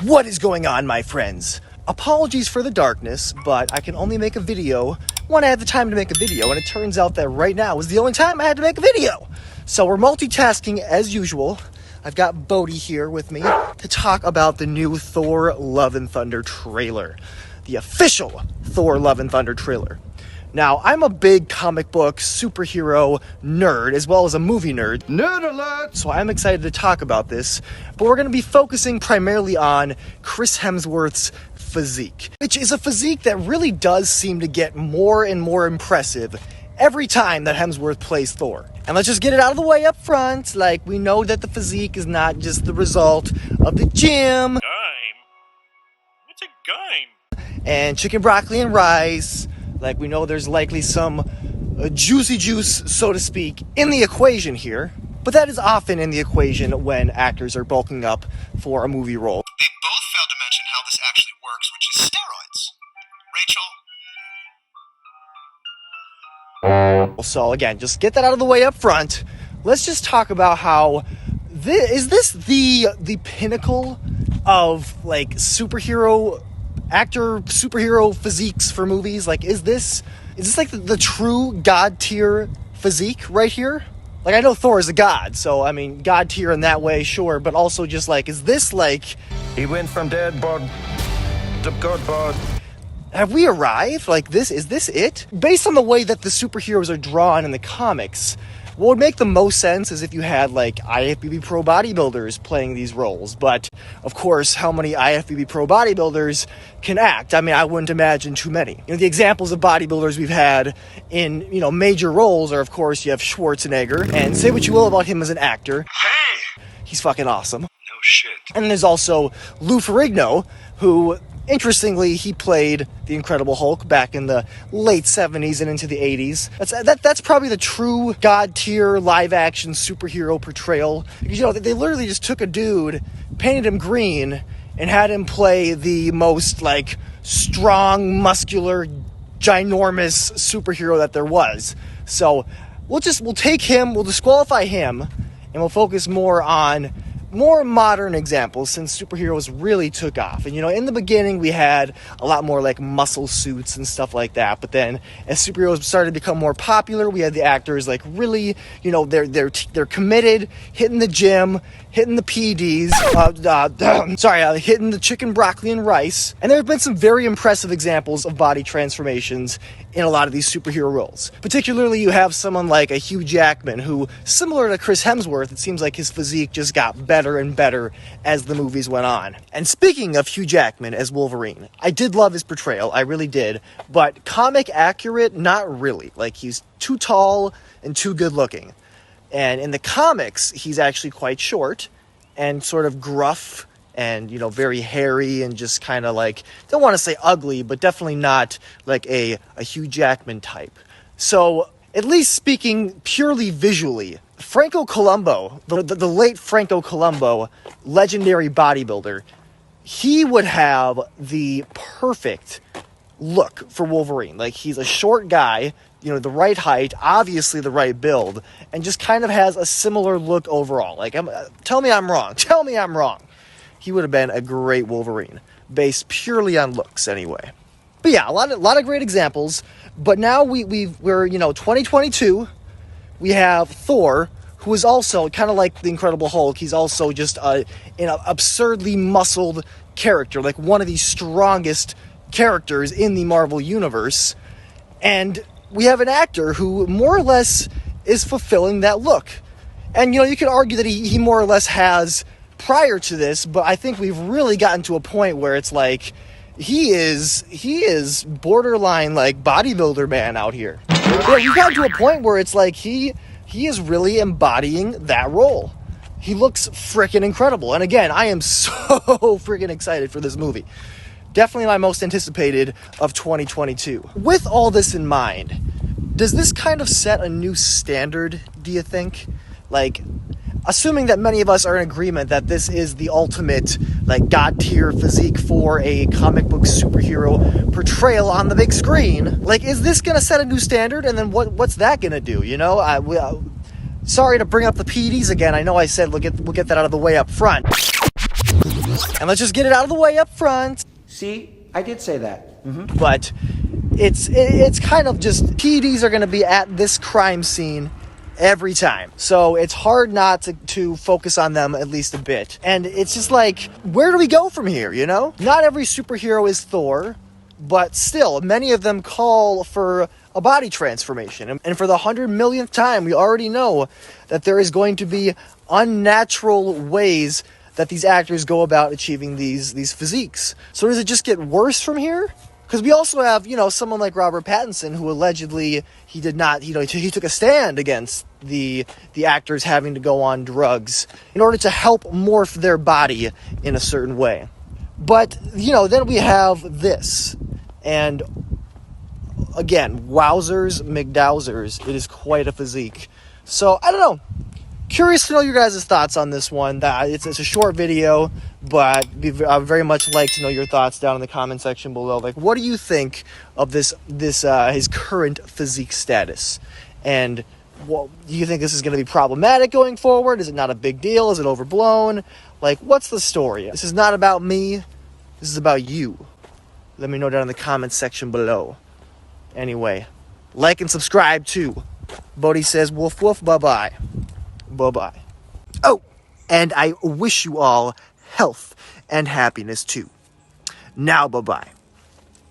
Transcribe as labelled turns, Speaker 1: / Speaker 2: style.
Speaker 1: What is going on, my friends? Apologies for the darkness, but I can only make a video when I have the time to make a video, and it turns out that right now is the only time I had to make a video. So we're multitasking as usual. I've got Bodhi here with me to talk about the new Thor Love and Thunder trailer. The official Thor Love and Thunder trailer. Now, I'm a big comic book superhero nerd, as well as a movie nerd.
Speaker 2: Nerd alert!
Speaker 1: So I'm excited to talk about this, but we're going to be focusing primarily on Chris Hemsworth's physique, which is a physique that really does seem to get more and more impressive every time that Hemsworth plays Thor. And let's just get it out of the way up front, like, we know that the physique is not just the result of the gym.
Speaker 3: What's a game?
Speaker 1: And chicken, broccoli, and rice. Like, we know there's likely some juicy juice, so to speak, in the equation here. But that is often in the equation when actors are bulking up for a movie role.
Speaker 4: They both failed to mention how this actually works, which is steroids. Rachel?
Speaker 1: So again, just get that out of the way up front. Let's just talk about how is this the pinnacle of, like, superhero physiques for movies? Like, is this like the true god tier physique right here? Like, I know Thor is a god, so I mean, god tier in that way, sure, but also just like, is this like,
Speaker 2: He went from dead bod to god bod.
Speaker 1: have we arrived? Like, is this it? Based on the way that the superheroes are drawn in the comics, what would make the most sense is if you had, like, IFBB pro bodybuilders playing these roles. But, of course, how many IFBB pro bodybuilders can act? I mean, I wouldn't imagine too many. You know, the examples of bodybuilders we've had in, you know, major roles are, of course, you have Schwarzenegger. And say what you will about him as an actor.
Speaker 4: Hey!
Speaker 1: He's fucking awesome.
Speaker 4: No shit.
Speaker 1: And there's also Lou Ferrigno, who, interestingly, he played the Incredible Hulk back in the late 70s and into the 80s. That's probably the true god tier live action superhero portrayal. Because, you know, they literally just took a dude, painted him green, and had him play the most, like, strong, muscular, ginormous superhero that there was. So we'll take him, we'll disqualify him, and we'll focus more on more modern examples, since superheroes really took off. And, you know, in the beginning we had a lot more like muscle suits and stuff like that, but then as superheroes started to become more popular, we had the actors like really, you know, they're committed, hitting the gym, hitting the PEDs, hitting the chicken, broccoli, and rice. And there have been some very impressive examples of body transformations in a lot of these superhero roles. Particularly, you have someone like a Hugh Jackman, who, similar to Chris Hemsworth, it seems like his physique just got better and better as the movies went on. And speaking of Hugh Jackman as Wolverine, I did love his portrayal, I really did, but comic accurate, not really. Like, he's too tall and too good looking. And in the comics, he's actually quite short and sort of gruff and, you know, very hairy and just kind of like, don't want to say ugly, but definitely not like a Hugh Jackman type. So, at least speaking purely visually, Franco Columbu, the late Franco Columbu, legendary bodybuilder, he would have the perfect look for Wolverine. Like, he's a short guy, you know, the right height, obviously the right build, and just kind of has a similar look overall. Like, tell me I'm wrong. Tell me I'm wrong. He would have been a great Wolverine, based purely on looks anyway. But yeah, a lot of great examples. But now we're, you know, 2022. We have Thor, who is also kind of like the Incredible Hulk. He's also just an absurdly muscled character, like one of the strongest characters in the Marvel Universe. And we have an actor who more or less is fulfilling that look. And, you know, you could argue that he more or less has prior to this, but I think we've really gotten to a point where it's like, he is borderline like bodybuilder man out here. Yeah, we've gotten to a point where it's like he is really embodying that role. He looks freaking incredible. And again, I am so freaking excited for this movie. Definitely my most anticipated of 2022. With all this in mind, does this kind of set a new standard, do you think? Like, assuming that many of us are in agreement that this is the ultimate, like, god tier physique for a comic book superhero portrayal on the big screen, like, is this gonna set a new standard? And then what's that gonna do? You know, sorry to bring up the PEDs again. I know I said we'll get that out of the way up front. And let's just get it out of the way up front.
Speaker 5: See, I did say that.
Speaker 1: But it's kind of just PEDs are going to be at this crime scene every time. So it's hard not to focus on them at least a bit. And it's just like, where do we go from here, you know? Not every superhero is Thor, but still, many of them call for a body transformation. And for the 100 millionth time, we already know that there is going to be unnatural ways that these actors go about achieving these physiques. So does it just get worse from here? Because we also have, you know, someone like Robert Pattinson who allegedly he did not, you know, he took a stand against the actors having to go on drugs in order to help morph their body in a certain way. But, you know, then we have this. And again, wowzers, McDowsers, it is quite a physique. So, I don't know. Curious to know your guys' thoughts on this one. It's a short video, but I would very much like to know your thoughts down in the comment section below. Like, what do you think of this his current physique status? And do you think this is going to be problematic going forward? Is it not a big deal? Is it overblown? Like, what's the story? This is not about me. This is about you. Let me know down in the comment section below. Anyway, like and subscribe too. Bodhi says woof woof, bye-bye. Bye-bye. Oh, and I wish you all health and happiness too. Now, bye-bye.